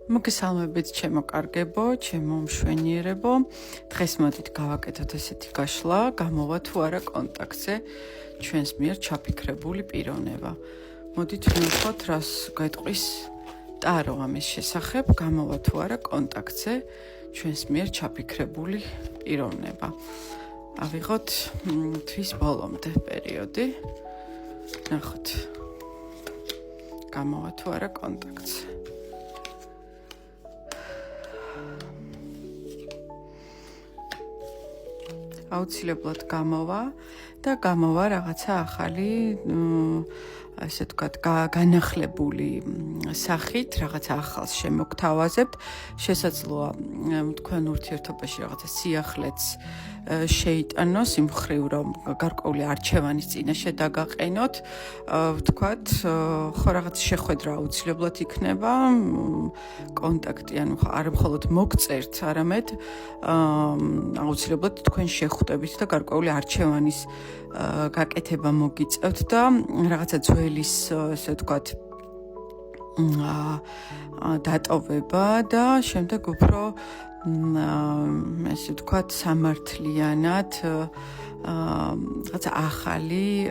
მოგესალმებით ჩემო კარგებო, ჩემო მშვენიერებო. დღეს მოდით გავაკეთოთ ესეთი გაშლა, გამოვა თუ არა კონტაქტზე ჩვენს მიერ ჩაფიქრებული პიროვნება. მოდით ვნახოთ, რას გვეტყვის ტარო ამის შესახებ, გამოვა თუ არა კონტაქტზე ჩვენს მიერ ჩაფიქრებული პიროვნება. ავიღოთ თვის ბოლომდე პერიოდი. ნახოთ. გამოვა თუ არა კონტაქტზე. აუცილებლად გამოვა და გამოვა რაღაცა ახალი, ასე ვთქვათ, განახლებული სახით, რაღაცა ახალს შემოგთავაზებთ. შესაძლოა თქვენ ურთიერთობაში რაღაცა სიახლეც შეიტანოს იმ მხრივ, რომ გარკვეული არჩევანის წინაშე დაგაყენოთ, ვთქვათ, ხო რაღაც შეხვედრა აუცილებლად იქნება, კონტაქტი, ანუ არა მხოლოდ მოგწერთ, არამედ აუცილებლად თქვენ შეხვდებით და გარკვეული არჩევანის გაკეთება მოგიწევთ და რაღაცა ძველის, ასე ვთქვათ, დატოვება და შემდეგ უფრო ესე ვთქვათ, სამართლიანად რაღაცა ახალი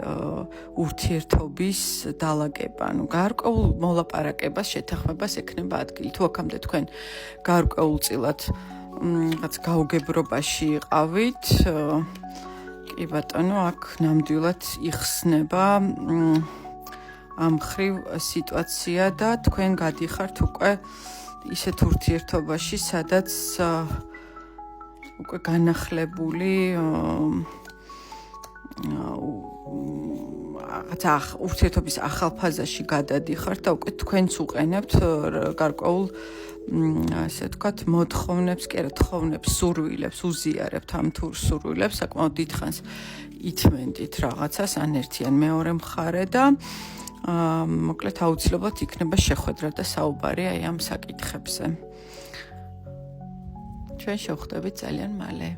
ურთიერთობის დალაგება, ანუ გარკვეულ მოლაპარაკებას, შეთანხმებას ექნება ადგილი. თუ აქამდე თქვენ გარკვეულწილად რაღაც გაუგებრობაში იყავით, კი ბატონო, აქ ნამდვილად იხსნება ამ ხრივ სიტუაცია და თქვენ გადიხართ უკვე ისეთ ურთიერთობაში, სადაც უკვე განახლებული რაღაცა ურთიერთობის ახალ ფაზაში გადადიხართ და უკვე თქვენც უყენებთ გარკვეულ ასე ვთქვათ, მოთხოვნებს, კი არა თხოვნებს, სურვილებს, უზიარებთ ამ თუ სურვილებს, საკმაოდ დიდხანს ითმენდით რაღაცას, ან ერთი ან მეორე მხარე და მოკლედ აუცილებლად იქნება შეხვედრა და საუბარი აი ამ საკითხებზე. ჩვენ შევხვდებით ძალიან მალე.